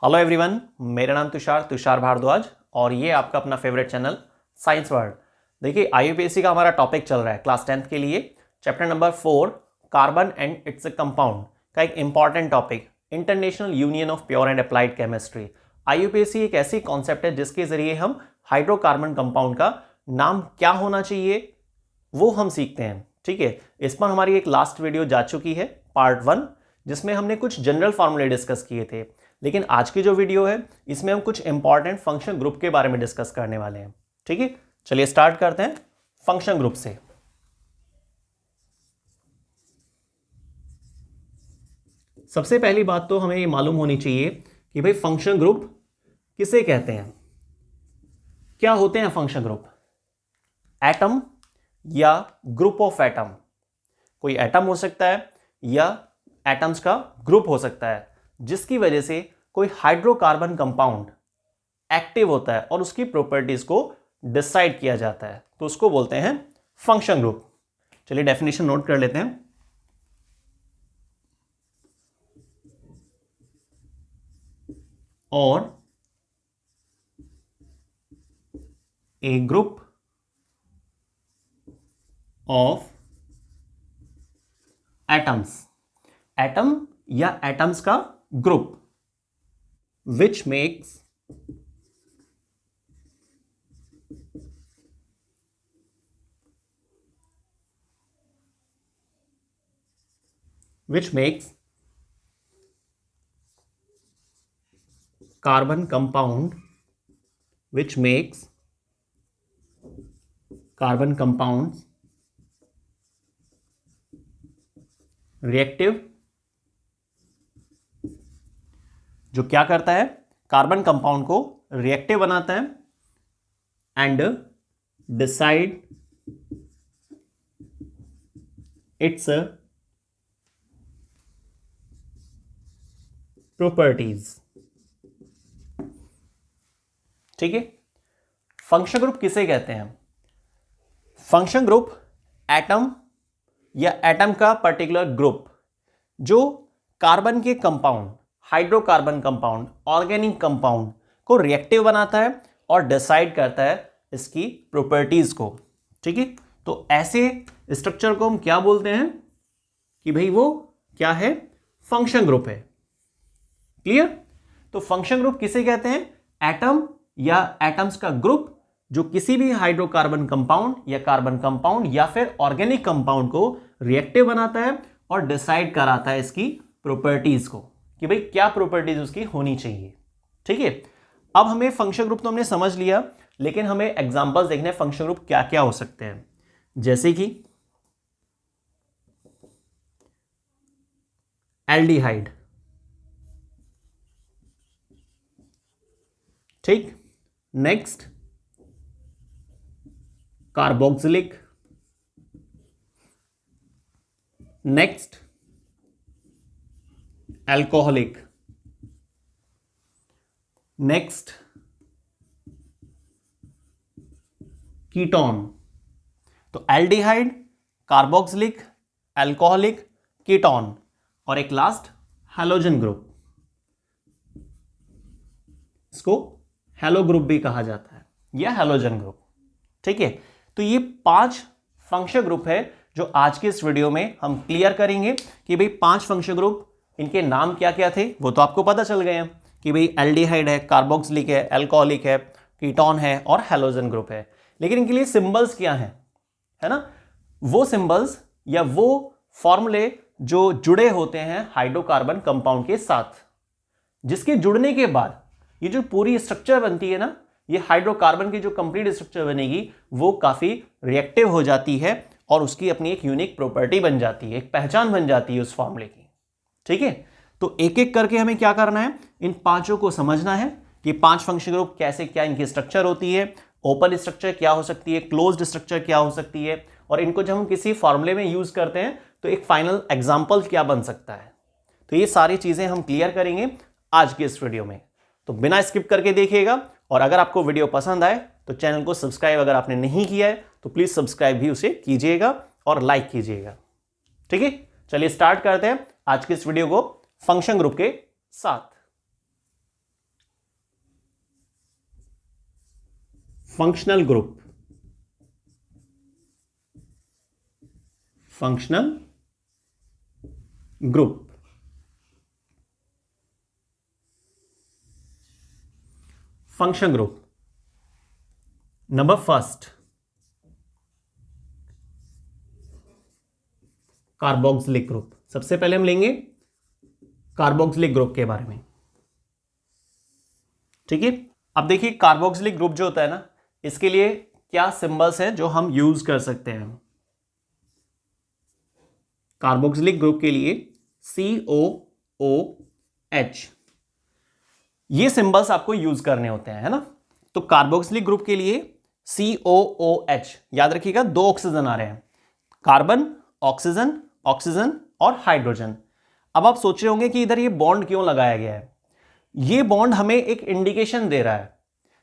Hello everyone, मेरा नाम तुषार भारद्वाज और ये आपका अपना फेवरेट चैनल साइंस वर्ल्ड। देखिए, आईयूपीएससी का हमारा टॉपिक चल रहा है क्लास 10th के लिए chapter number 4 carbon and its compound का एक important topic, international union of pure and applied chemistry. आईयूपीएससी एक ऐसी कॉन्सेप्ट है जिसके जरिए हम हाइड्रोकार्बन कंपाउंड का नाम क्या होना चाहिए वो हम सीखते हैं। ठीक है, इस पर हमारी एक लास्ट वीडियो जा चुकी है, पार्ट 1, जिसमें हमने कुछ जनरल फॉर्मूले डिस्कस किए थे। लेकिन आज की जो वीडियो है इसमें हम कुछ इंपॉर्टेंट फंक्शन ग्रुप के बारे में डिस्कस करने वाले हैं। ठीक है, चलिए स्टार्ट करते हैं फंक्शन ग्रुप से। सबसे पहली बात तो हमें ये मालूम होनी चाहिए कि भाई फंक्शन ग्रुप किसे कहते हैं, क्या होते हैं फंक्शन ग्रुप। एटम या ग्रुप ऑफ एटम, कोई एटम हो सकता है या एटम्स का ग्रुप हो सकता है जिसकी वजह से कोई हाइड्रोकार्बन कंपाउंड एक्टिव होता है और उसकी प्रॉपर्टीज को डिसाइड किया जाता है, तो उसको बोलते हैं फंक्शन ग्रुप। चलिए डेफिनेशन नोट कर लेते हैं। और ए ग्रुप ऑफ एटम्स, एटम या एटम्स का group which makes carbon compound, which makes carbon compounds reactive, जो क्या करता है, कार्बन कंपाउंड को रिएक्टिव बनाता है एंड डिसाइड इट्स प्रॉपर्टीज। ठीक है, फंक्शन ग्रुप किसे कहते हैं? फंक्शन ग्रुप एटम या एटम का पर्टिकुलर ग्रुप जो कार्बन के compound, hydrocarbon compound, organic compound को रिएक्टिव बनाता है और डिसाइड करता है इसकी प्रॉपर्टीज को। ठीक है, तो ऐसे स्ट्रक्चर को हम क्या बोलते हैं कि भाई वो क्या है, फंक्शन ग्रुप है। क्लियर? तो फंक्शन ग्रुप किसे कहते हैं? एटम या एटम्स का ग्रुप जो किसी भी हाइड्रोकार्बन कंपाउंड या कार्बन कंपाउंड या फिर ऑर्गेनिक कंपाउंड को रिएक्टिव बनाता है और डिसाइड कराता है इसकी प्रॉपर्टीज को कि भाई क्या प्रॉपर्टीज उसकी होनी चाहिए। ठीक है, अब हमें फंक्शन ग्रुप तो हमने समझ लिया, लेकिन हमें एग्जांपल्स देखने फंक्शन ग्रुप क्या क्या हो सकते हैं। जैसे कि एल्डिहाइड, ठीक, next carboxylic, next alcoholic, next ketone. तो एल्डिहाइड, कार्बोक्सिलिक, अल्कोहलिक, कीटोन और एक लास्ट हैलोजन ग्रुप। इसको हैलो ग्रुप भी कहा जाता है या हैलोजन ग्रुप। ठीक है, तो ये 5 फंक्शन ग्रुप है जो आज के इस वीडियो में हम क्लियर करेंगे कि भाई 5 फंक्शन ग्रुप, इनके नाम क्या क्या थे वो तो आपको पता चल गए हैं कि भाई एल्डिहाइड है, कार्बोक्सिलिक है, अल्कोहलिक है, कीटोन है और हैलोजन ग्रुप है। लेकिन इनके लिए सिंबल्स क्या हैं, है ना, वो सिंबल्स या वो फॉर्मूले जो जुड़े होते हैं हाइड्रोकार्बन कंपाउंड के साथ, जिसके जुड़ने के बाद ये जो पूरी स्ट्रक्चर बनती है ना, ये हाइड्रोकार्बन की जो कंप्लीट स्ट्रक्चर बनेगी वो काफी रिएक्टिव हो जाती है और उसकी अपनी एक यूनिक प्रॉपर्टी बन जाती है, एक पहचान बन जाती है उस फॉर्मूले की। ठीक है, तो एक एक करके हमें क्या करना है, इन 5 को समझना है कि 5 फंक्शन ग्रुप कैसे, क्या इनकी स्ट्रक्चर होती है, ओपन स्ट्रक्चर क्या हो सकती है, क्लोज्ड स्ट्रक्चर क्या हो सकती है, और इनको जब हम किसी फॉर्मूले में यूज करते हैं तो एक फाइनल एग्जाम्पल क्या बन सकता है। तो ये सारी चीजें हम क्लियर करेंगे आज के इस वीडियो में, तो बिना स्किप करके देखिएगा। और अगर आपको वीडियो पसंद आए तो चैनल को सब्सक्राइब अगर आपने नहीं किया है तो प्लीज सब्सक्राइब भी उसे कीजिएगा और लाइक कीजिएगा। ठीक है, चलिए स्टार्ट करते हैं आज के इस वीडियो को फंक्शन ग्रुप के साथ। Functional group, functional group. Function group number first, carboxylic group. सबसे पहले हम लेंगे कार्बोक्सिलिक ग्रुप के बारे में, ठीक है। अब देखिए कार्बोक्सिलिक ग्रुप जो होता है ना, इसके लिए क्या सिंबल्स हैं जो हम यूज कर सकते हैं। कार्बोक्सिलिक ग्रुप के लिए COOH, ये सिंबल्स आपको यूज करने होते हैं, है ना। तो कार्बोक्सिलिक ग्रुप के लिए COOH, याद रखिएगा, 2 ऑक्सीजन आ रहे हैं, कार्बन, ऑक्सीजन, ऑक्सीजन और हाइड्रोजन। अब आप सोच रहे होंगे कि इधर ये बॉन्ड क्यों लगाया गया है। ये बॉन्ड हमें एक इंडिकेशन दे रहा है।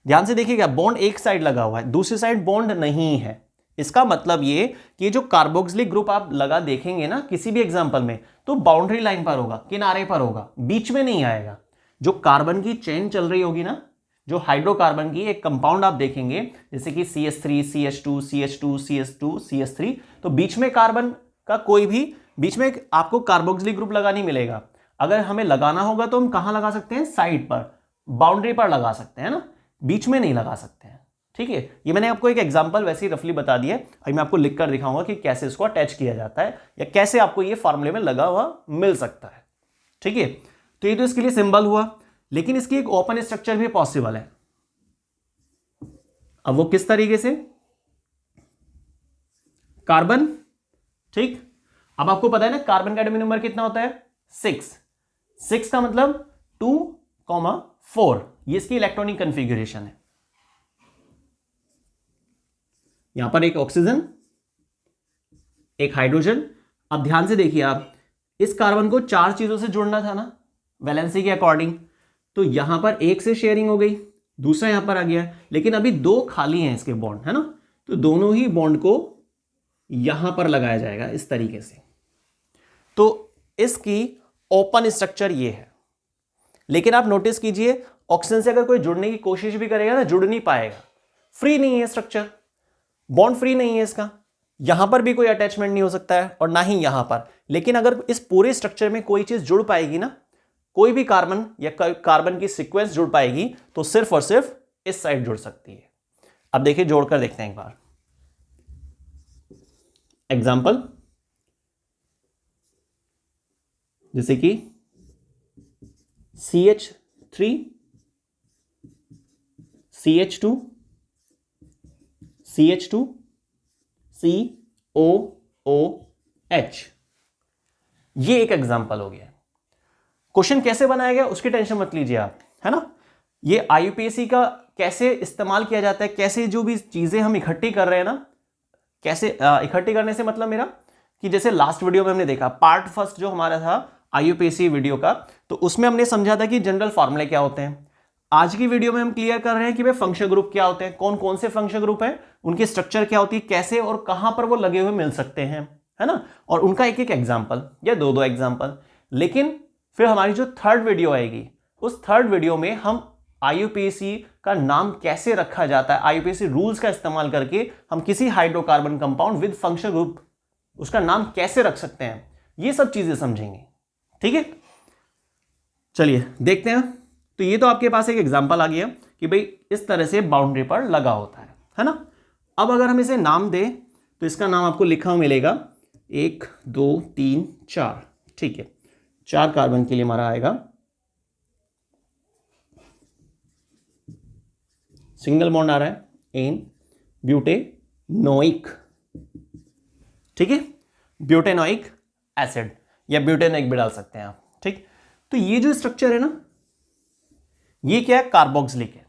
ध्यान से देखिएगा, बॉन्ड एक साइड लगा हुआ है, दूसरी साइड बॉन्ड नहीं है। इसका मतलब ये कि जो कार्बोक्सिलिक ग्रुप आप लगा देखेंगे ना किसी भी एग्जांपल में, तो बाउंड्री लाइन पर होगा, किनारे पर होगा, बीच में नहीं आएगा। जो कार्बन की चेन चल रही होगी ना, जो हाइड्रोकार्बन की एक कंपाउंड आप देखेंगे जैसे कि CH3, CH2, CH2, CH2, CH3, तो बीच में कार्बन का कोई भी, बीच में आपको कार्बोक्सिलिक ग्रुप लगा नहीं मिलेगा। अगर हमें लगाना होगा तो हम कहां लगा सकते हैं, साइड पर, बाउंड्री पर लगा सकते हैं ना, बीच में नहीं लगा सकते हैं, ठीक है। ये मैंने आपको एक एग्जांपल वैसे ही रफली बता दिया है। अभी मैं आपको लिखकर दिखाऊंगा कि कैसे इसको अटैच किया जाता है या कैसे आपको ये फॉर्मूले में लगा हुआ मिल सकता है, ठीक है। तो ये तो इसके लिए सिंबल हुआ, लेकिन इसकी एक ओपन स्ट्रक्चर भी पॉसिबल है। अब वो किस तरीके से, कार्बन, ठीक। अब आपको पता है ना कार्बन का एटॉमिक नंबर कितना होता है, 6 का मतलब 2,4, ये इसकी इलेक्ट्रॉनिक कॉन्फ़िगरेशन है। यहां पर एक ऑक्सीजन, एक हाइड्रोजन। अब ध्यान से देखिए आप, इस कार्बन को 4 चीजों से जुड़ना था ना वैलेंसी के अकॉर्डिंग, तो यहां पर एक से शेयरिंग हो गई, दूसरा यहां पर आ गया, लेकिन अभी 2 खाली हैं इसके बॉन्ड, है ना। तो दोनों ही बॉन्ड को यहां पर लगाया जाएगा इस तरीके से। तो इसकी ओपन स्ट्रक्चर ये है। लेकिन आप नोटिस कीजिए, ऑक्सीजन से अगर कोई जुड़ने की कोशिश भी करेगा ना, जुड़ नहीं पाएगा, फ्री नहीं है स्ट्रक्चर, बॉन्ड फ्री नहीं है इसका। यहां पर भी कोई अटैचमेंट नहीं हो सकता है और ना ही यहां पर। लेकिन अगर इस पूरे स्ट्रक्चर में कोई चीज जुड़ पाएगी ना, कोई भी कार्बन या कार्बन की सीक्वेंस जुड़ पाएगी, तो सिर्फ और सिर्फ इस साइड जुड़ सकती है। अब देखिए, जोड़कर देखते हैं एक बार। एग्जाम्पल जैसे कि CH3, CH2, CH2, COOH, ये एक एग्जाम्पल हो गया। क्वेश्चन कैसे बनाया गया उसकी टेंशन मत लीजिए आप, है ना। ये IUPAC का कैसे इस्तेमाल किया जाता है, कैसे जो भी चीजें हम इकट्ठी कर रहे हैं ना, कैसे इकट्ठी करने से मतलब मेरा कि जैसे लास्ट वीडियो में हमने देखा, पार्ट फर्स्ट जो हमारा था IUPAC वीडियो का, तो उसमें हमने समझा था कि जनरल फॉर्मूले क्या होते हैं। आज की वीडियो में हम क्लियर कर रहे हैं कि भाई फंक्शन ग्रुप क्या होते हैं, कौन कौन से फंक्शन ग्रुप हैं, उनकी स्ट्रक्चर क्या होती है, कैसे और कहां पर वो लगे हुए मिल सकते हैं, है ना। और उनका एक एक एग्जाम्पल या 2-2 एग्जाम्पल। लेकिन फिर हमारी जो थर्ड वीडियो आएगी, उस थर्ड वीडियो में हम IUPAC का नाम कैसे रखा जाता है, IUPAC रूल्स का इस्तेमाल करके हम किसी hydrocarbon compound with function group उसका नाम कैसे रख सकते हैं, ये सब चीजें समझेंगे, ठीक है। चलिए देखते हैं। तो ये तो आपके पास एक एग्जांपल आ गया कि भाई इस तरह से बाउंड्री पर लगा होता है ना। अब अगर हम इसे नाम दें तो इसका नाम आपको लिखा हुआ मिलेगा 1 2 3 4, ठीक है। 4 कार्बन के लिए हमारा आएगा सिंगल बॉन्ड आ रहा है एन ब्यूटेनोइक, ठीक है, ब्यूटेनोइक एसिड या ब्यूटेनोइक भी डाल सकते हैं आप, ठीक। तो ये जो स्ट्रक्चर है ना, ये क्या है, कार्बोक्सिलिक है।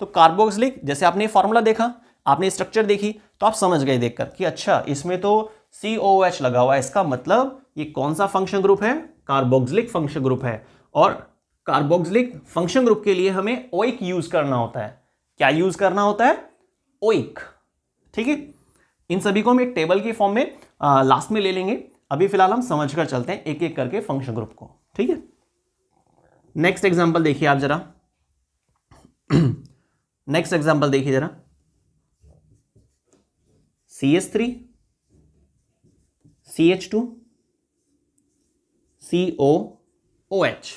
तो कार्बोक्सिलिक, जैसे आपने फॉर्मूला देखा, आपने स्ट्रक्चर देखी, तो आप समझ गए देखकर कि अच्छा इसमें तो COOH लगा हुआ है, इसका मतलब ये कौन सा फंक्शन ग्रुप है, कार्बोक्सिलिक फंक्शन ग्रुप है। और कार्बोक्सिलिक फंक्शन ग्रुप के लिए हमें ओइक यूज करना होता है। क्या यूज करना होता है, ओइक, ठीक है। इन सभी को हम एक टेबल की फॉर्म में लास्ट में ले लेंगे। अभी फिलहाल हम समझ कर चलते हैं एक एक करके फंक्शन ग्रुप को, ठीक है। नेक्स्ट एग्जांपल देखिए आप जरा, नेक्स्ट एग्जांपल देखिए जरा। CH3 CH2 COOH,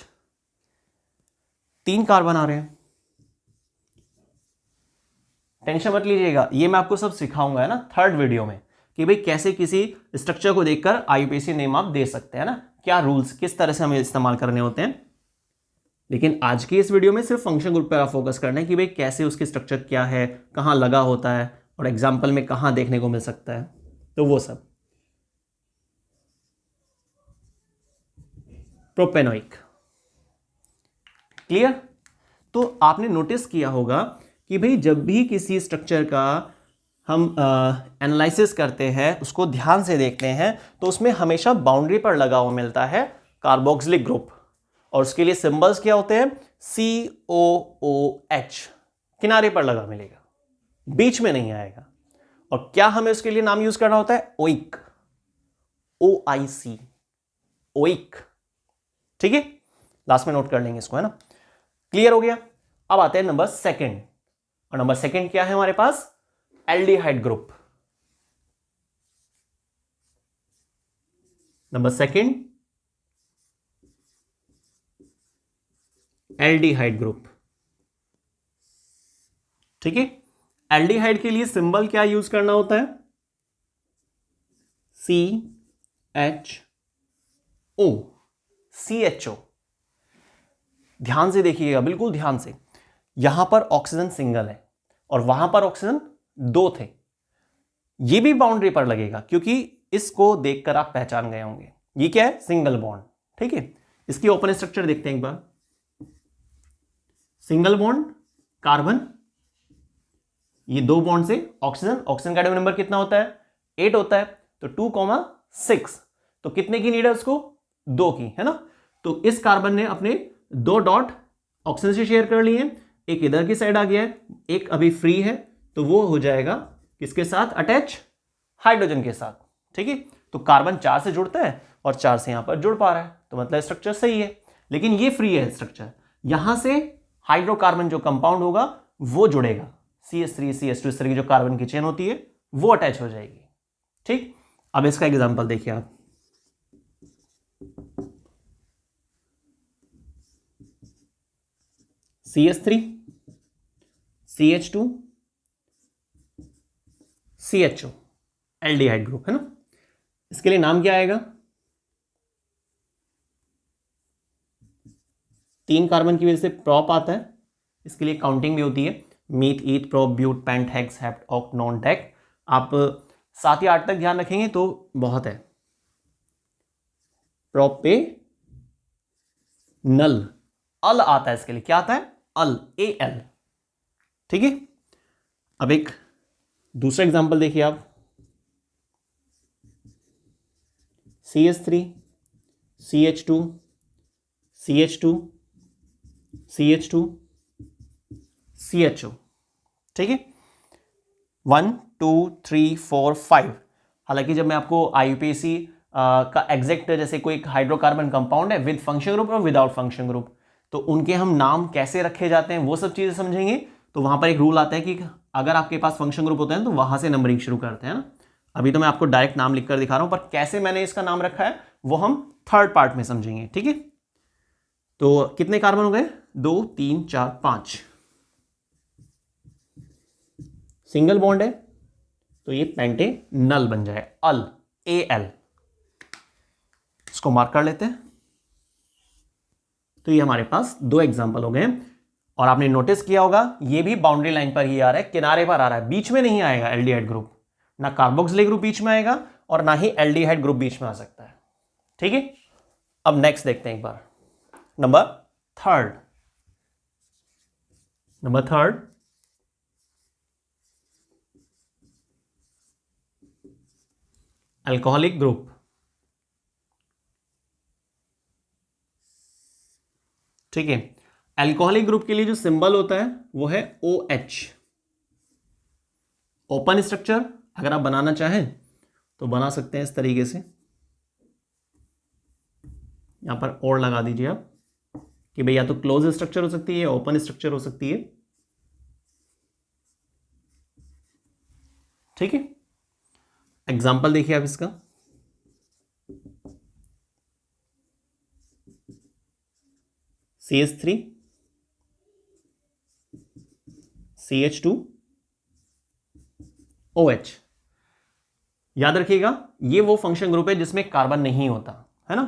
3 कार्बन आ रहे हैं। टेंशन मत लीजिएगा, ये मैं आपको सब सिखाऊंगा है ना थर्ड वीडियो में, कि भाई कैसे किसी स्ट्रक्चर को देखकर आईयूपीएसी नेम आप दे सकते हैं ना, क्या रूल्स किस तरह से हमें इस्तेमाल करने होते हैं। लेकिन आज की इस वीडियो में सिर्फ फंक्शन ग्रुप पर आप फोकस करना है कि भाई कैसे उसकी स्ट्रक्चर क्या है, कहाँ लगा होता है और एग्जाम्पल में कहाँ देखने को मिल सकता है, तो वो सब। Propanoic, clear. तो आपने नोटिस किया होगा कि भाई जब भी किसी स्ट्रक्चर का हम एनालिसिस करते हैं, उसको ध्यान से देखते हैं, तो उसमें हमेशा बाउंड्री पर लगा हुआ मिलता है कार्बोक्सिलिक ग्रुप, और उसके लिए सिंबल्स क्या होते हैं, COOH, किनारे पर लगा मिलेगा, बीच में नहीं आएगा। और क्या हमें उसके लिए नाम यूज करना होता है, ओइक, OIC, ओइक, ठीक है। लास्ट में नोट कर लेंगे इसको, है ना। क्लियर हो गया। अब आते हैं नंबर सेकंड, और नंबर सेकंड क्या है हमारे पास, aldehyde group. Number second aldehyde group, ठीक है। एल्डिहाइड के लिए सिंबल क्या यूज करना होता है, CHO। ध्यान से देखिएगा, बिल्कुल ध्यान से। यहां पर ऑक्सीजन सिंगल है और वहां पर ऑक्सीजन 2 थे, ये भी बाउंड्री पर लगेगा, क्योंकि इसको देखकर आप पहचान गए होंगे ये क्या है, सिंगल बॉन्ड, ठीक है। इसकी ओपन स्ट्रक्चर देखते हैं एक बार। सिंगल बॉन्ड कार्बन, ये 2 बॉन्ड से ऑक्सीजन, ऑक्सीजन का एटॉमिक नंबर कितना होता है, 8 होता है, तो 2,6, तो कितने की नीड है उसको, 2 की, है ना। तो इस कार्बन ने अपने 2 डॉट ऑक्सीजन से शेयर कर लिए, एक इधर की साइड आ गया है, एक अभी फ्री है, तो वो हो जाएगा किसके साथ अटैच, हाइड्रोजन के साथ, ठीक है। तो कार्बन 4 से जुड़ता है और 4 से यहां पर जुड़ पा रहा है, तो मतलब स्ट्रक्चर सही है। लेकिन ये फ्री है स्ट्रक्चर, यहां से हाइड्रोकार्बन जो कंपाउंड होगा वो जुड़ेगा, CH3 CH2 इस तरह की जो कार्बन की चेन होती है वो अटैच हो जाएगी, ठीक। अब इसका एग्जांपल देखिए आप, CH3 CH2 CHO, aldehyde group, है ना। इसके लिए नाम क्या आएगा, 3 कार्बन की वजह से प्रॉप आता है, इसके लिए काउंटिंग भी होती है, meth eth prop but pent hex hept oct non dec. आप 7 या 8 तक ध्यान रखेंगे तो बहुत है। प्रोप पे नल, अल आता है, इसके लिए क्या आता है, अल, AL, ठीक है। अब एक दूसरा एग्जांपल देखिए आप, CH3 CH2 CH2 CH2 CHO, ठीक है। 1 2 3 4 5। हालांकि जब मैं आपको आईयूपीएसी का एग्जैक्ट, जैसे कोई हाइड्रोकार्बन कंपाउंड है विद फंक्शन ग्रुप और विदाउट फंक्शन ग्रुप, तो उनके हम नाम कैसे रखे जाते हैं वो सब चीजें समझेंगे। तो वहां पर एक रूल आता है कि अगर आपके पास फंक्शन ग्रुप होता है तो वहां से नंबरिंग शुरू करते हैं ना। अभी तो मैं आपको डायरेक्ट नाम लिखकर दिखा रहा हूं, पर कैसे मैंने इसका नाम रखा है वो हम थर्ड पार्ट में समझेंगे, ठीक है। तो कितने कार्बन हो गए, 2 3 4 5, सिंगल बॉन्ड है तो ये पेंटेनल बन जाए, अल, AL। इसको मार्क कर लेते हैं। तो ये हमारे पास 2 एग्जांपल हो गए, और आपने नोटिस किया होगा ये भी बाउंड्री लाइन पर ही आ रहा है, किनारे पर आ रहा है, बीच में नहीं आएगा एल्डिहाइड ग्रुप, ना कार्बोक्सिलिक ग्रुप बीच में आएगा और ना ही एल्डिहाइड ग्रुप बीच में आ सकता है, ठीक है। अब नेक्स्ट देखते हैं एक बार, नंबर थर्ड अल्कोहलिक ग्रुप, ठीक है। अल्कोहलिक ग्रुप के लिए जो सिंबल होता है वो है OH। ओपन स्ट्रक्चर अगर आप बनाना चाहें तो बना सकते हैं इस तरीके से, यहां पर और लगा दीजिए आप कि भाई या तो क्लोज स्ट्रक्चर हो सकती है या ओपन स्ट्रक्चर हो सकती है, ठीक है। एग्जाम्पल देखिए आप इसका, CH3 CH2 OH। याद रखिएगा ये वो फंक्शन ग्रुप है जिसमें कार्बन नहीं होता है ना,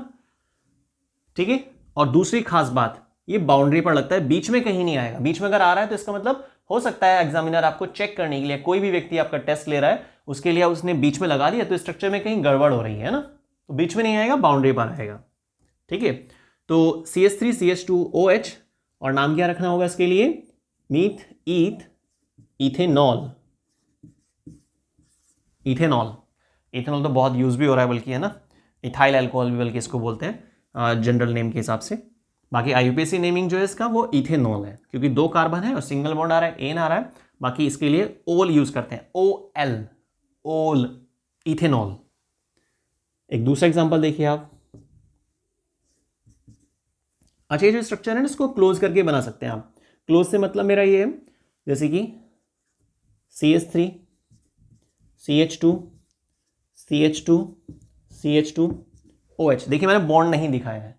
ठीक है। और दूसरी खास बात, ये बाउंड्री पर लगता है, बीच में कहीं नहीं आएगा। बीच में अगर आ रहा है तो इसका मतलब हो सकता है एग्जामिनर आपको चेक करने के लिए, कोई भी व्यक्ति आपका टेस्ट ले रहा है उसके लिए उसने बीच में लगा दिया तो स्ट्रक्चर में कहीं गड़बड़ हो रही है ना, तो बीच में नहीं आएगा, बाउंड्री पर आएगा, ठीक है। तो CH3 CH2 OH, और नाम क्या रखना होगा इसके लिए, मीथ ईथ इथेनॉल। इथेनॉल, इथेनॉल तो बहुत यूज भी हो रहा है बल्कि, है ना, इथाइल अल्कोहल भी बल्कि इसको बोलते हैं जनरल नेम के हिसाब से। बाकी IUPAC नेमिंग जो है इसका वो इथेनॉल है, क्योंकि 2 कार्बन है और सिंगल बॉन्ड आ रहा है, एन आ रहा है। बाकी इसके लिए ओल यूज करते हैं, OL, ओल, इथेनॉल। एक दूसरा एग्जांपल देखिए आप। अच्छा, ये जो स्ट्रक्चर है ना इसको क्लोज करके बना सकते हैं आप। क्लोज से मतलब मेरा ये है, जैसे कि CH3 CH2 CH2 CH2 OH। देखिए मैंने बॉन्ड नहीं दिखाया है,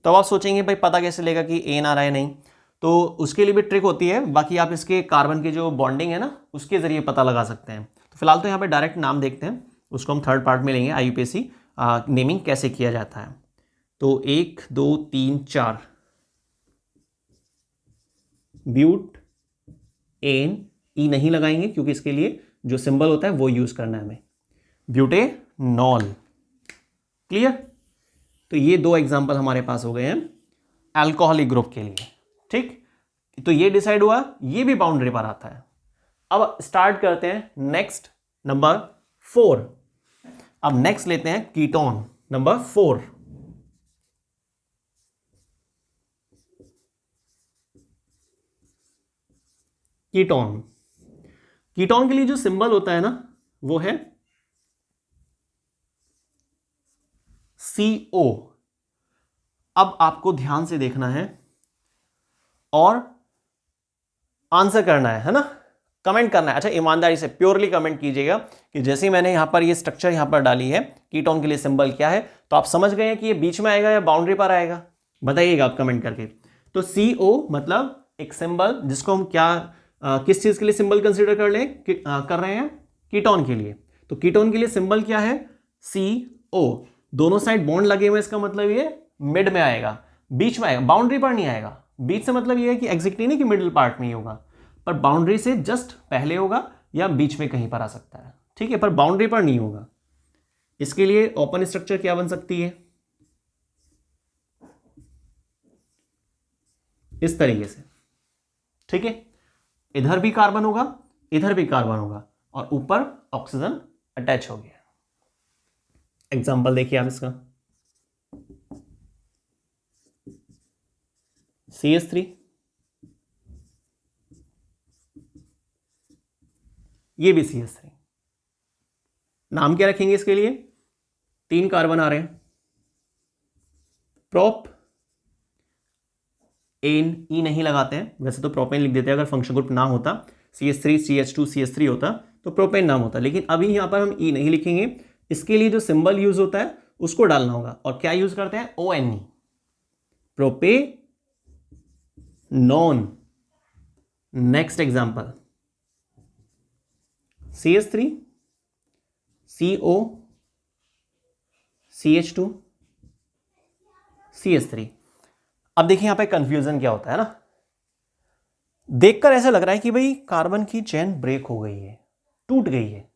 तो आप सोचेंगे भाई पता कैसे लेगा कि एन आ रहा है, नहीं, तो उसके लिए भी ट्रिक होती है। बाकी आप इसके कार्बन की जो बॉन्डिंग है ना उसके जरिए पता लगा सकते हैं। तो फिलहाल तो यहाँ पे डायरेक्ट नाम देखते हैं, उसको हम थर्ड पार्ट में लेंगे, IUPAC नेमिंग कैसे किया जाता है। तो 1 2 3 4 ब्यूट एन, ई नहीं लगाएंगे क्योंकि इसके लिए जो सिंबल होता है वो यूज करना है हमें, ब्यूटेनॉल। क्लियर। तो ये 2 एग्जांपल हमारे पास हो गए हैं अल्कोहलिक ग्रुप के लिए, ठीक। तो ये डिसाइड हुआ, ये भी बाउंड्री पर आता है। अब स्टार्ट करते हैं नेक्स्ट, नंबर 4। अब नेक्स्ट लेते हैं कीटोन, नंबर 4। कीटोन, कीटोन के लिए जो सिंबल होता है ना वो है CO। अब आपको ध्यान से देखना है और आंसर करना है ना, कमेंट करना है। अच्छा, ईमानदारी से प्योरली कमेंट कीजिएगा कि जैसे ही मैंने यहां पर ये स्ट्रक्चर यहां पर डाली है, कीटोन के लिए सिंबल क्या है, तो आप समझ गए हैं कि ये बीच में आएगा या बाउंड्री पर आएगा, बताइएगा आप कमेंट करके। तो CO मतलब एक सिंबल जिसको हम किस चीज के लिए सिंबल कंसीडर कर रहे हैं, कीटोन के लिए। तो कीटोन के लिए सिंबल क्या है, CO। दोनों साइड बॉन्ड लगे हुए, इसका मतलब ये मिड में आएगा, बीच में आएगा, बाउंड्री पर नहीं आएगा। बीच से मतलब ये है कि एग्जैक्टली नहीं कि मिडिल पार्ट में ही होगा, पर बाउंड्री से जस्ट पहले होगा या बीच में कहीं पर आ सकता है, ठीक है, पर बाउंड्री पर नहीं होगा। इसके लिए ओपन स्ट्रक्चर क्या बन सकती है, इस तरीके से, ठीक है। इधर भी कार्बन होगा, इधर भी कार्बन होगा, और ऊपर ऑक्सीजन अटैच हो गया। एग्जाम्पल देखिए आप इसका, CH3, ये भी CH3। नाम क्या रखेंगे इसके लिए, 3 कार्बन आ रहे हैं, प्रोप एन, ई नहीं लगाते हैं, वैसे तो प्रोपेन लिख देते हैं अगर फंक्शन ग्रुप ना होता, CH3 CH2 CH3 होता तो प्रोपेन नाम होता, लेकिन अभी यहां पर हम ई नहीं लिखेंगे। इसके लिए जो सिंबल यूज होता है उसको डालना होगा, और क्या यूज करते हैं, ONE, propanone. Next example, CH3 CO CH2 CH3। अब देखिए यहां पे कंफ्यूजन क्या होता है ना, देखकर ऐसा लग रहा है कि भाई कार्बन की चेन ब्रेक हो गई है, टूट गई है,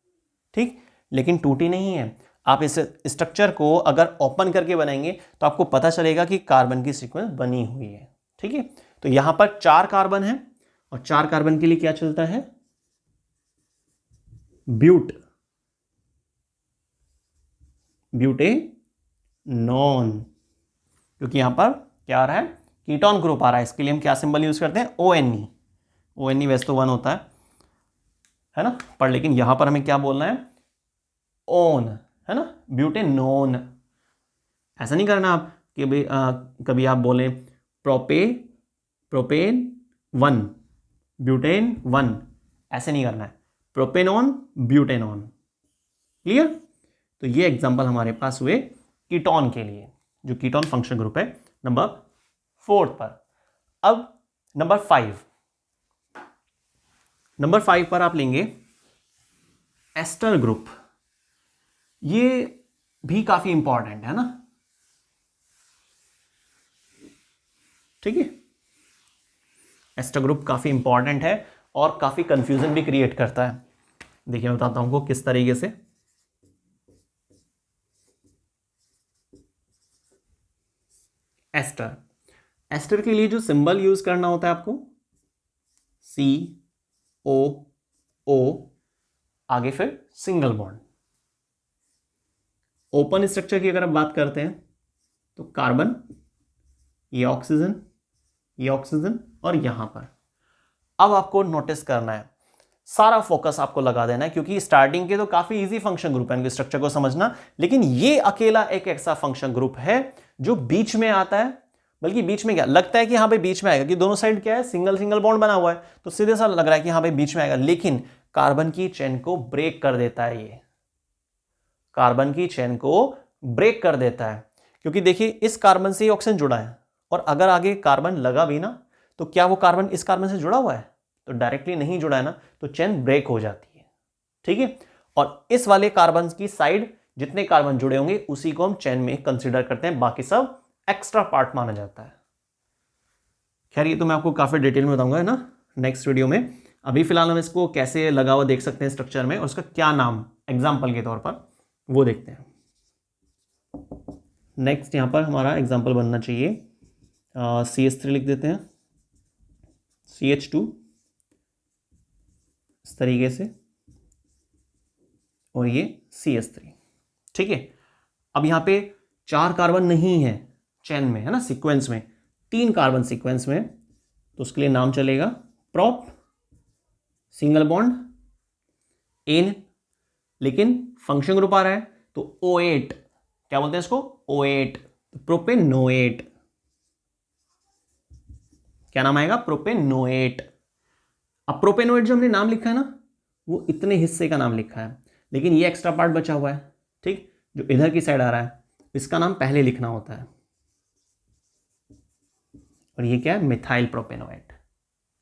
ठीक, लेकिन टूटी नहीं है। आप इस स्ट्रक्चर को अगर ओपन करके बनाएंगे तो आपको पता चलेगा कि कार्बन की सीक्वेंस बनी हुई है, ठीक है। तो यहां पर 4 कार्बन है, और 4 कार्बन के लिए क्या चलता है, ब्यूटेनॉन, क्योंकि यहां पर क्या आ रहा है, कीटोन ग्रुप आ रहा है, इसके लिए हम क्या सिंबल यूज करते हैं, ONE। ONE वैसे तो 1 होता है ना, पर लेकिन यहां पर हमें क्या बोलना है, ओन, है ना, ब्यूटेनॉन। ऐसा नहीं करना आप कि भाई कभी आप बोले प्रोपेन 1 ब्यूटेन 1, ऐसे नहीं करना है, प्रोपेनॉन ब्यूटेनॉन। क्लियर। तो ये एग्जांपल हमारे पास हुए कीटोन के लिए, जो कीटोन फंक्शन ग्रुप है नंबर 4 पर। अब नंबर 5 पर आप लेंगे एस्टर ग्रुप। ये भी काफी इंपॉर्टेंट है ना, ठीक है। एस्टर ग्रुप काफी इंपॉर्टेंट है और काफी कंफ्यूजन भी क्रिएट करता है। देखिए मैं बताता हूं आपको किस तरीके से। एस्टर के लिए जो सिंबल यूज करना होता है आपको COO, आगे फिर सिंगल बॉन्ड। ओपन स्ट्रक्चर की अगर आप बात करते हैं तो कार्बन, ये ऑक्सीजन और यहां पर। अब आपको नोटिस करना है, सारा फोकस आपको लगा देना है, क्योंकि स्टार्टिंग के तो काफी इजी फंक्शन ग्रुप है इनके स्ट्रक्चर को समझना, लेकिन ये अकेला एक ऐसा फंक्शन ग्रुप है जो बीच में आता है। बल्कि बीच में क्या लगता है कि यहां पे बीच में आएगा, कि दोनों साइड क्या है, सिंगल बॉन्ड बना हुआ है, तो सीधे सा लग रहा है कि यहां पे बीच में आएगा, लेकिन कार्बन की चेन को ब्रेक कर देता है। ये कार्बन की चेन को ब्रेक कर देता है, क्योंकि देखिए इस कार्बन से ऑक्सीजन जुड़ा है, और अगर आगे कार्बन लगा भी ना, तो क्या वो कार्बन इस कार्बन से जुड़ा हुआ है? तो डायरेक्टली नहीं जुड़ा है ना, तो चेन ब्रेक हो जाती है, ठीक है। और इस वाले कार्बन की साइड जितने कार्बन जुड़े होंगे उसी को हम चेन में कंसीडर करते हैं, बाकी सब एक्स्ट्रा पार्ट माना जाता है। खैर ये तो मैं आपको काफी डिटेल में बताऊंगा है ना नेक्स्ट वीडियो में। अभी फिलहाल हम इसको कैसे लगा हुआ देख सकते हैं स्ट्रक्चर में, और उसका क्या नाम एग्जाम्पल के तौर पर वो देखते हैं। नेक्स्ट यहां पर हमारा एग्जाम्पल बनना चाहिए CH3 लिख देते हैं, CH2 इस तरीके से, और ये CH3, ठीक है। अब यहां पे 4 कार्बन नहीं है चेन में, है ना, सीक्वेंस में 3 कार्बन सीक्वेंस में, तो उसके लिए नाम चलेगा प्रोप, सिंगल बॉन्ड, एन, लेकिन फंक्शन ग्रुप आ रहा है तो O8, क्या बोलते हैं इसको, O8, प्रोपेनोएट। क्या नाम आएगा, प्रोपेनोएट। अब प्रोपेनोएट जो हमने नाम लिखा है ना, वो इतने हिस्से का नाम लिखा है, लेकिन ये एक्स्ट्रा पार्ट बचा हुआ है, ठीक, जो इधर की साइड आ रहा है, इसका नाम पहले लिखना होता है, और ये क्या है, मिथाइल प्रोपेनोएट,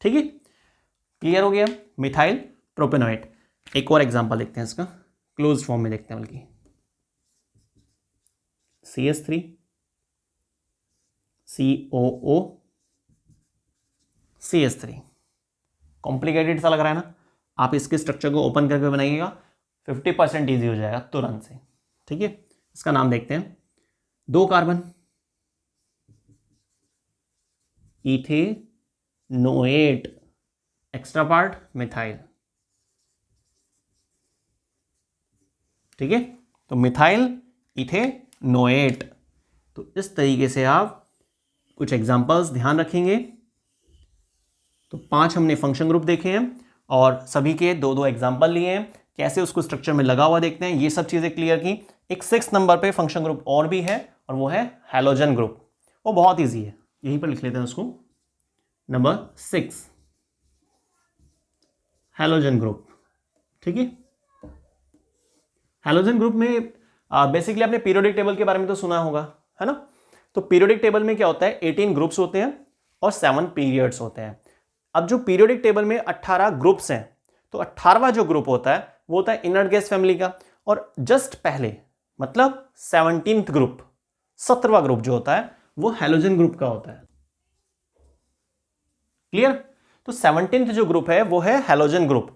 ठीक है। क्लियर हो गया, मिथाइल प्रोपेनोएट। एक और एग्जांपल देखते हैं इसका, क्लोज्ड फॉर्म में देखते हैं बल्कि, CH3, COO, CH3। कॉम्प्लिकेटेड सा लग रहा है ना, आप इसके स्ट्रक्चर को ओपन करके बनाइएगा, 50% ईजी हो जाएगा तुरंत से, ठीक है। इसका नाम देखते हैं, 2 carbon, ethanoate, extra part methyl, ठीक है। तो मिथाइल इथेनोएट। तो इस तरीके से आप कुछ एग्जांपल्स ध्यान रखेंगे। तो 5 हमने फंक्शन ग्रुप देखे हैं और सभी के 2-2 एग्जांपल लिए हैं, कैसे उसको स्ट्रक्चर में लगा हुआ देखते हैं, ये सब चीजें क्लियर की। एक 6 नंबर पे फंक्शन ग्रुप और भी है, और वो है हैलोजन ग्रुप। वो बहुत ईजी है, यहीं पर लिख लेते हैं उसको, नंबर 6 हैलोजन ग्रुप, ठीक है। हैलोजन ग्रुप में बेसिकली आपने पीरियोडिक टेबल के बारे में तो सुना होगा, है ना। तो पीरियोडिक टेबल में क्या होता है, 18 ग्रुप्स होते हैं और 7 पीरियड्स होते हैं। अब जो पीरियोडिक टेबल में 18 ग्रुप्स हैं, तो 18वां जो ग्रुप होता है वो होता है इनर्ट गैस फैमिली का, और जस्ट पहले मतलब 17th ग्रुप, 17वां ग्रुप जो होता है वो हैलोजन ग्रुप का होता है। क्लियर। तो 17th जो ग्रुप है वो है हैलोजन ग्रुप।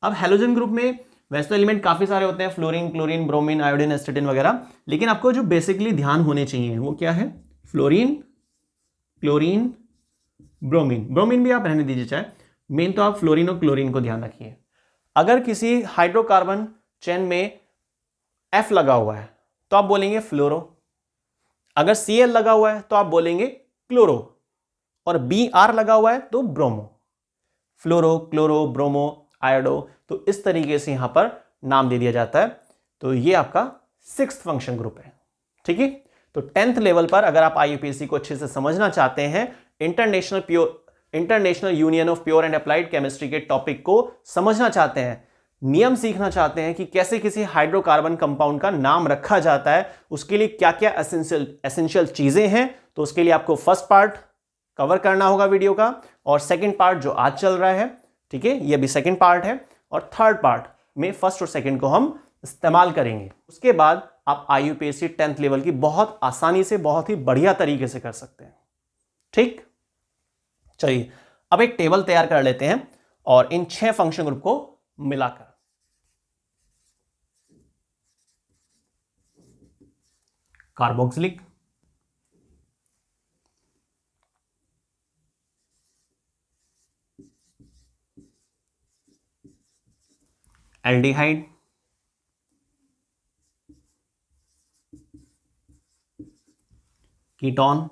अब हैलोजन ग्रुप में वैसे तो एलिमेंट काफी सारे होते हैं, फ्लोरीन, क्लोरीन, ब्रोमीन, आयोडीन, एस्टेटिन वगैरह, लेकिन आपको जो बेसिकली ध्यान होने चाहिए वो क्या है, फ्लोरीन, क्लोरीन, ब्रोमीन। ब्रोमीन भी आप रहने दीजिए चाहे, मेन तो आप फ्लोरीन और क्लोरीन को ध्यान रखिए। अगर किसी हाइड्रोकार्बन चेन में F लगा हुआ है तो आप बोलेंगे फ्लोरो, अगर Cl लगा हुआ है तो आप बोलेंगे क्लोरो, और Br लगा हुआ है तो ब्रोमो। फ्लोरो, क्लोरो, ब्रोमो, आयोडो, तो इस तरीके से यहां पर नाम दे दिया जाता है। तो ये आपका 6th फंक्शन ग्रुप है, ठीक है। तो 10th लेवल पर अगर आप IUPAC को अच्छे से समझना चाहते हैं, international union of pure and applied chemistry के टॉपिक को समझना चाहते हैं, नियम सीखना चाहते हैं कि कैसे किसी हाइड्रोकार्बन कंपाउंड का नाम रखा जाता है, उसके लिए क्या क्या एसेंशियल चीजें हैं, तो उसके लिए आपको फर्स्ट पार्ट कवर करना होगा वीडियो का, और सेकंड पार्ट जो आज चल रहा है, ठीक है, ये भी सेकंड पार्ट है, और थर्ड पार्ट में फर्स्ट और सेकंड को हम इस्तेमाल करेंगे। उसके बाद आप IUPAC 10th लेवल की बहुत आसानी से, बहुत ही बढ़िया तरीके से कर सकते हैं। ठीक, चलिए अब एक टेबल तैयार कर लेते हैं और इन 6 फंक्शन ग्रुप को मिलाकर। Carboxylic, aldehyde, ketone,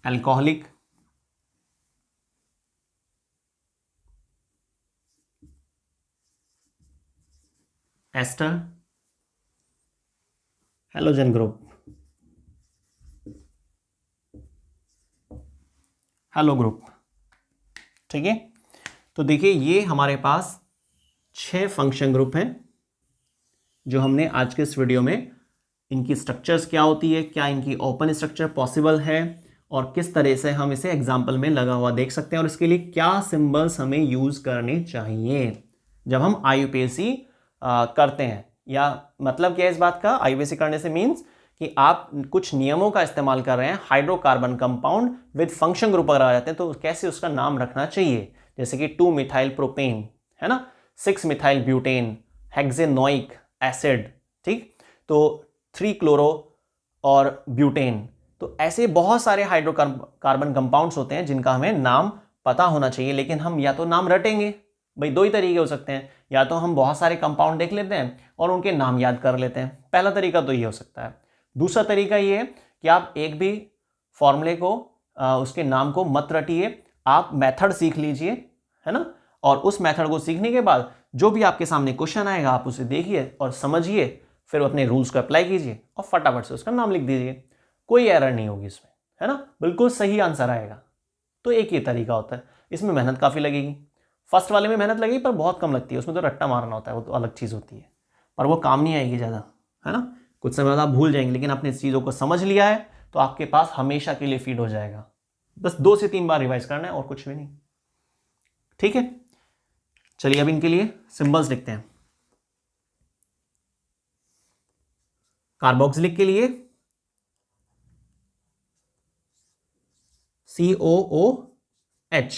alcoholic, ester, halogen group, halo group. ठीक है, तो देखिए ये हमारे पास 6 फंक्शन ग्रुप हैं जो हमने आज के इस वीडियो में, इनकी स्ट्रक्चर्स क्या होती है, क्या इनकी ओपन स्ट्रक्चर पॉसिबल है, और किस तरह से हम इसे एग्जाम्पल में लगा हुआ देख सकते हैं, और इसके लिए क्या सिंबल्स हमें यूज करने चाहिए जब हम IUPAC करते हैं। या मतलब क्या है इस बात का, IUPAC करने से मीन्स कि आप कुछ नियमों का इस्तेमाल कर रहे हैं, hydrocarbon compound with function group अगर आ जाते हैं तो कैसे उसका नाम रखना चाहिए, जैसे कि 2 मिथाइल प्रोपेन है ना, 6 मिथाइल ब्यूटेन, हेक्सेनोइक एसिड, ठीक, तो 3 क्लोरो और ब्यूटेन। तो ऐसे बहुत सारे हाइड्रोकार्बन कंपाउंड्स होते हैं जिनका हमें नाम पता होना चाहिए, लेकिन हम या तो नाम रटेंगे, भाई 2 ही तरीके हो सकते हैं, या तो हम बहुत सारे कंपाउंड देख लेते हैं और उनके नाम याद कर लेते हैं, पहला तरीका तो ये हो सकता है। दूसरा तरीका ये है कि आप एक भी फॉर्मूले को उसके नाम को मत रटिए, आप मेथड सीख लीजिए, है ना, और उस मेथड को सीखने के बाद जो भी आपके सामने क्वेश्चन आएगा आप उसे देखिए और समझिए, फिर अपने रूल्स को अप्लाई कीजिए और फटाफट से उसका नाम लिख दीजिए, कोई एरर नहीं होगी इसमें, है ना, बिल्कुल सही आंसर आएगा। तो एक ही तरीका होता है, इसमें मेहनत काफ़ी लगेगी, फर्स्ट वाले में मेहनत लगेगी पर बहुत कम लगती है, उसमें तो रट्टा मारना होता है, वो तो अलग चीज़ होती है, पर वो काम नहीं आएगी ज़्यादा, है ना, कुछ समय बाद आप भूल जाएंगे, लेकिन आपने इस चीज़ों को समझ लिया है तो आपके पास हमेशा के लिए फीड हो जाएगा। बस 2 से 3 बार रिवाइज करना है और कुछ भी नहीं। ठीक है, चलिए अब इनके लिए सिंबल्स लिखते हैं। कार्बोक्सिलिक के लिए COOH,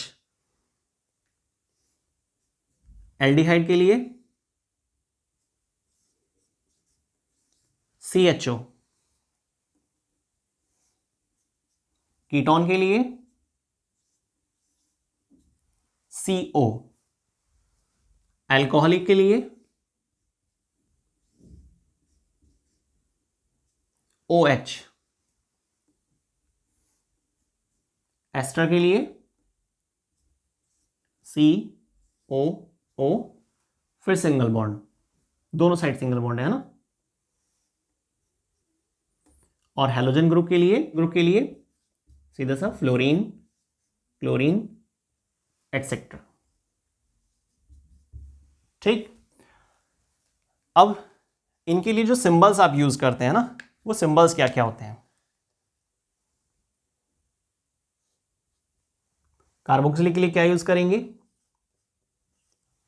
एल्डिहाइड के लिए CHO, कीटोन के लिए CO, अल्कोहलिक के लिए OH, एस्टर के लिए COO, फिर सिंगल बॉन्ड, दोनों साइड सिंगल बॉन्ड है ना, और हैलोजन ग्रुप के लिए सीधा सा फ्लोरीन, क्लोरीन एटसेट्रा। ठीक, अब इनके लिए जो सिंबल्स आप यूज करते हैं ना, वो सिंबल्स क्या क्या होते हैं। कार्बोक्सिलिक के लिए क्या यूज करेंगे,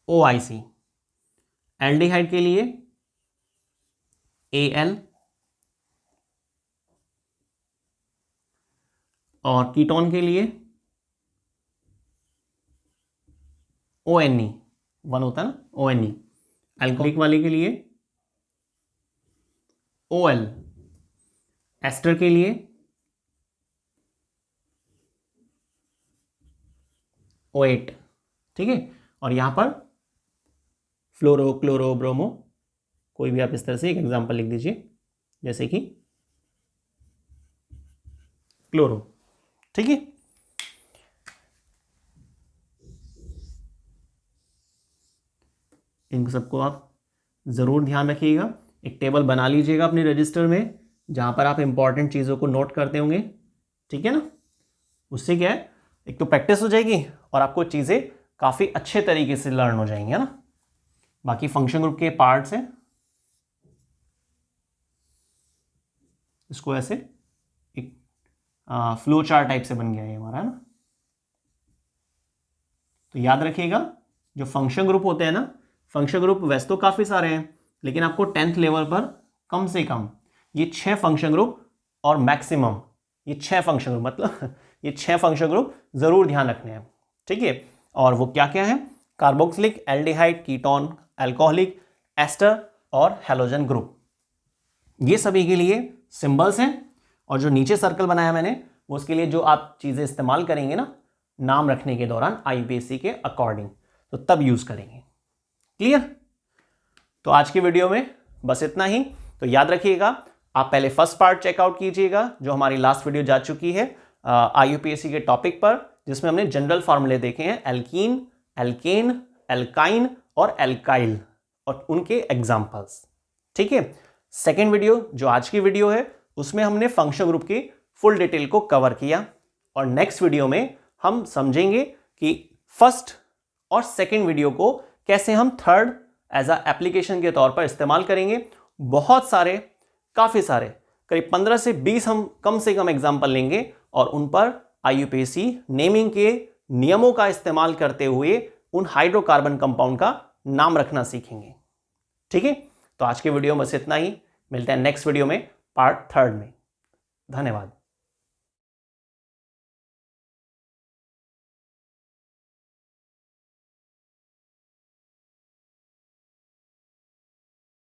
OIC, एल्डिहाइड के लिए AL, और कीटोन के लिए ONE, 1 होता है ना, ONE, अल्कोहलिक वाले के लिए OL, एस्टर के लिए O8। ठीक है, और यहां पर फ्लोरो, क्लोरो, ब्रोमो, कोई भी आप इस तरह से एक एग्जांपल लिख दीजिए, जैसे कि क्लोरो। ठीक है, इन सबको आप जरूर ध्यान रखिएगा, एक टेबल बना लीजिएगा अपने रजिस्टर में जहां पर आप इंपॉर्टेंट चीजों को नोट करते होंगे। ठीक है ना, उससे क्या है, एक तो प्रैक्टिस हो जाएगी और आपको चीज़ें काफ़ी अच्छे तरीके से लर्न हो जाएंगी, है ना। बाकी फंक्शन ग्रुप के पार्ट्स हैं, इसको ऐसे एक फ्लो चार्ट टाइप से बन गया है हमारा, है ना। तो याद रखिएगा जो फंक्शन ग्रुप होते हैं ना, फंक्शन ग्रुप वैसे तो काफ़ी सारे हैं, लेकिन आपको 10th लेवल पर कम से कम ये 6 फंक्शन ग्रुप और मैक्सिमम ये 6 फंक्शन ग्रुप, मतलब ये 6 फंक्शन ग्रुप जरूर ध्यान रखने हैं, ठीक है। और वो क्या क्या है, carboxylic, aldehyde, ketone, alcoholic, ester और हैलोजन ग्रुप। ये सभी के लिए सिंबल्स हैं, और जो नीचे सर्कल बनाया मैंने वो उसके लिए जो आप चीज़ें इस्तेमाल करेंगे ना नाम रखने के दौरान IUPAC के अकॉर्डिंग, तो तब यूज़ करेंगे। क्लियर। तो आज की वीडियो में बस इतना ही। तो याद रखिएगा, आप पहले फर्स्ट पार्ट चेकआउट कीजिएगा जो हमारी लास्ट वीडियो जा चुकी है IUPAC के टॉपिक पर, जिसमें हमने जनरल फार्मूले देखे हैं एल्कीन, एल्केन, एल्काइन और एल्काइल और उनके एग्जाम्पल्स, ठीक है। सेकेंड वीडियो जो आज की वीडियो है उसमें हमने फंक्शन ग्रुप की फुल डिटेल को कवर किया, और नेक्स्ट वीडियो में हम समझेंगे कि फर्स्ट और सेकेंड वीडियो को कैसे हम थर्ड एज अ एप्लीकेशन के तौर पर इस्तेमाल करेंगे। बहुत सारे, काफ़ी सारे, करीब 15 से 20 हम कम से कम एग्जाम्पल लेंगे और उन पर IUPAC नेमिंग के नियमों का इस्तेमाल करते हुए उन हाइड्रोकार्बन कंपाउंड का नाम रखना सीखेंगे, ठीक है। तो आज के वीडियो में बस इतना ही, मिलते हैं नेक्स्ट वीडियो में पार्ट 3 में। धन्यवाद।